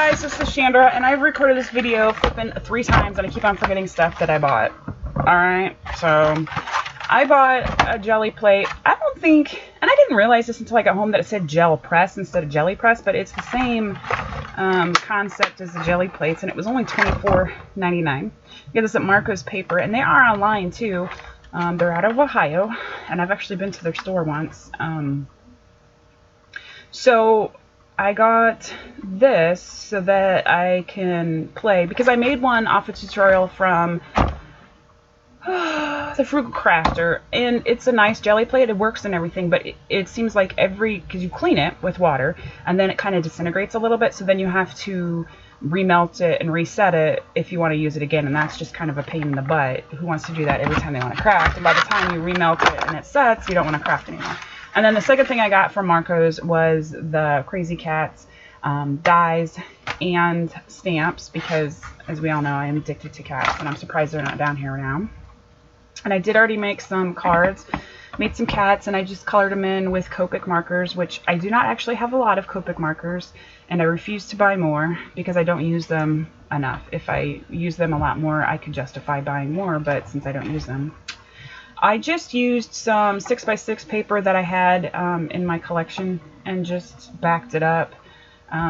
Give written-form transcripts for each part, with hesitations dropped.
guys, this is Chandra, and I've recorded this video flipping 3 times, and I keep on forgetting stuff that I bought. Alright, so I bought a jelly plate. I don't think, and I didn't realize this until I got home, that it said gel press instead of jelly press, but it's the same concept as the jelly plates, and it was only $24.99. You get this at Marco's Paper, and they are online too. They're out of Ohio, and I've actually been to their store once. So I got this so that I can play, because I made one off a tutorial from the Frugal Crafter, and it's a nice jelly plate. It works and everything, but it seems like because you clean it with water, and then it kind of disintegrates a little bit, so then you have to remelt it and reset it if you want to use it again, and that's just kind of a pain in the butt. Who wants to do that every time they want to craft? And by the time you remelt it and it sets, you don't want to craft anymore. And then the second thing I got from Marco's was the Crazy Cats dies and stamps, because as we all know, I am addicted to cats, and I'm surprised they're not down here now. And I did already make some cards, made some cats, and I just colored them in with Copic markers, which I do not actually have a lot of Copic markers, and I refuse to buy more because I don't use them enough. If I use them a lot more, I could justify buying more, but since I don't use them, I just used some 6x6 paper that I had in my collection and just backed it up.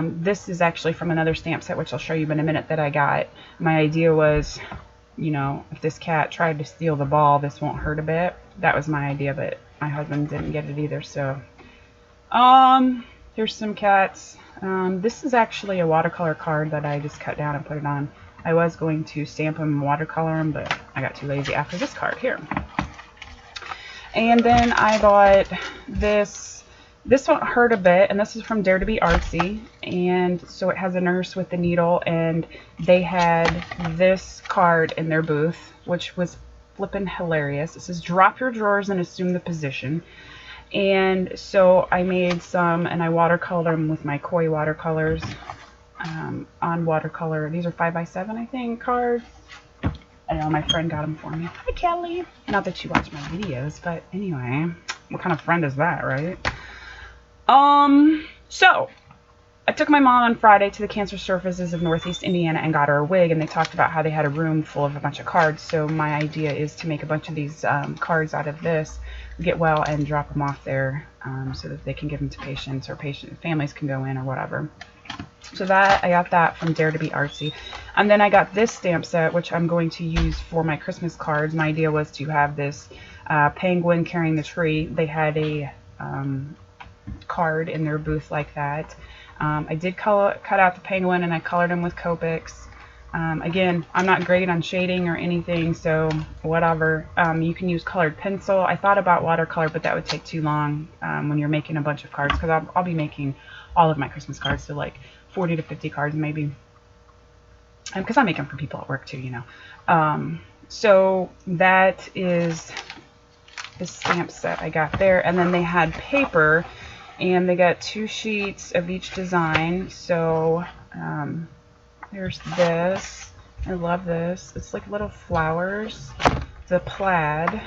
This is actually from another stamp set, which I'll show you in a minute, that I got. My idea was, you know, if this cat tried to steal the ball, this won't hurt a bit. That was my idea, but my husband didn't get it either. So here's some cats. This is actually a watercolor card that I just cut down and put it on. I was going to stamp them and watercolor them, but I got too lazy after this card here. And then I bought this. This won't hurt a bit, and this is from Dare to Be Artsy, and so it has a nurse with the needle, and they had this card in their booth, which was flippin' hilarious. It says, "Drop your drawers and assume the position." And so I made some, and I watercolored them with my Koi watercolors on watercolor. These are 5x7, I think, cards. I know, my friend got them for me. Hi, Kelly. Not that you watch my videos, but anyway, what kind of friend is that, right? So I took my mom on Friday to the Cancer Surfaces of Northeast Indiana and got her a wig, and they talked about how they had a room full of a bunch of cards. So my idea is to make a bunch of these cards out of this, get well, and drop them off there so that they can give them to patients, or families can go in or whatever. So that, I got that from Dare to Be Artsy. And then I got this stamp set, which I'm going to use for my Christmas cards. My idea was to have this penguin carrying the tree. They had a card in their booth like that. I did cut out the penguin, and I colored him with Copics. Again, I'm not great on shading or anything, so whatever. You can use colored pencil. I thought about watercolor, but that would take too long when you're making a bunch of cards, because I'll be making all of my Christmas cards, so like 40 to 50 cards maybe, because I make them for people at work too, you know. So that is the stamp set I got there. And then they had paper, and they got 2 sheets of each design. So there's this. I love this. It's like little flowers. The plaid.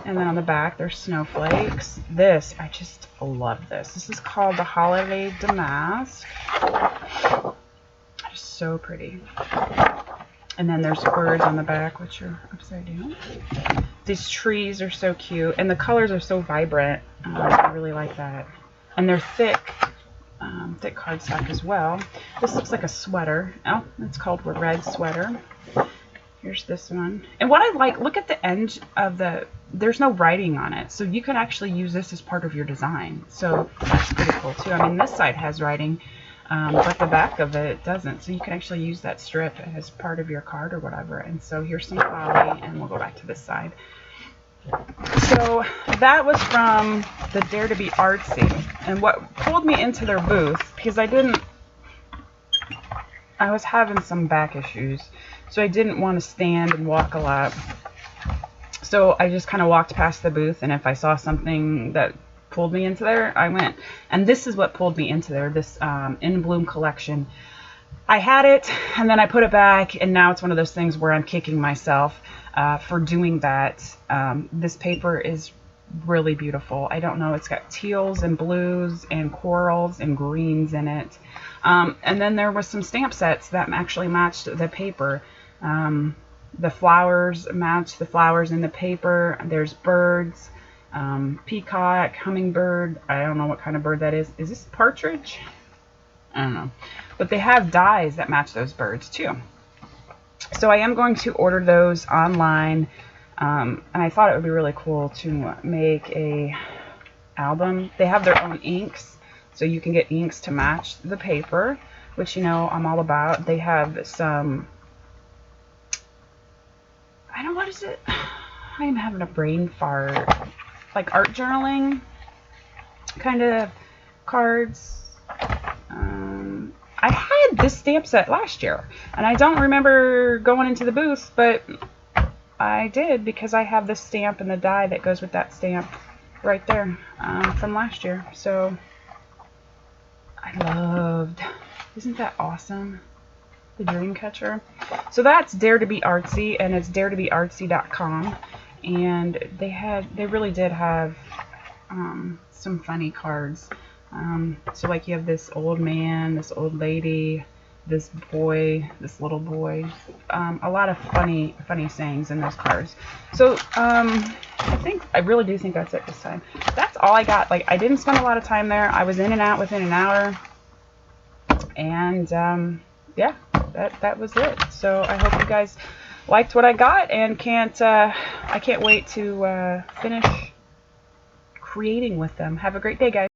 And then on the back there's snowflakes. This, I just love this. This is called the Holiday Damask. It's so pretty. And then there's words on the back, which are upside down. These trees are so cute, and the colors are so vibrant. I really like that. And they're thick cardstock as well. This looks like a sweater. Oh, it's called a red sweater. Here's this one. And what I like, look at the end of there's no writing on it, so you can actually use this as part of your design. So that's pretty cool too. I mean, this side has writing, but the back of it doesn't, so you can actually use that strip as part of your card or whatever. And so here's some holly, and we'll go back to this side. So that was from the Dare to Be Artsy, and what pulled me into their booth, because I was having some back issues, so I didn't want to stand and walk a lot. So I just kind of walked past the booth, and if I saw something that pulled me into there, I went. And this is what pulled me into there, this In Bloom collection. I had it, and then I put it back, and now it's one of those things where I'm kicking myself for doing that. This paper is really beautiful. I don't know, it's got teals and blues and corals and greens in it. And then there was some stamp sets that actually matched the paper. The flowers match the flowers in the paper. There's birds, peacock, hummingbird. I don't know what kind of bird that is. Is this partridge? I don't know. But they have dies that match those birds too. So I am going to order those online. And I thought it would be really cool to make a album. They have their own inks, so you can get inks to match the paper, which, you know, I'm all about. They have some, I don't know, what is it? I am having a brain fart. Like art journaling kind of cards. I had this stamp set last year, and I don't remember going into the booth, but I did, because I have this stamp and the die that goes with that stamp right there from last year. So I loved, isn't that awesome? The dream catcher. So that's Dare to Be Artsy, and it's daretobeartsy.com, and they really did have some funny cards. So like you have this old man, this old lady, this boy, this little boy, a lot of funny sayings in those cards. So I really do think that's it this time. That's all I got. Like, I didn't spend a lot of time there. I was in and out within an hour, and yeah, that was it. So I hope you guys liked what I got, and I can't wait to finish creating with them. Have a great day, guys.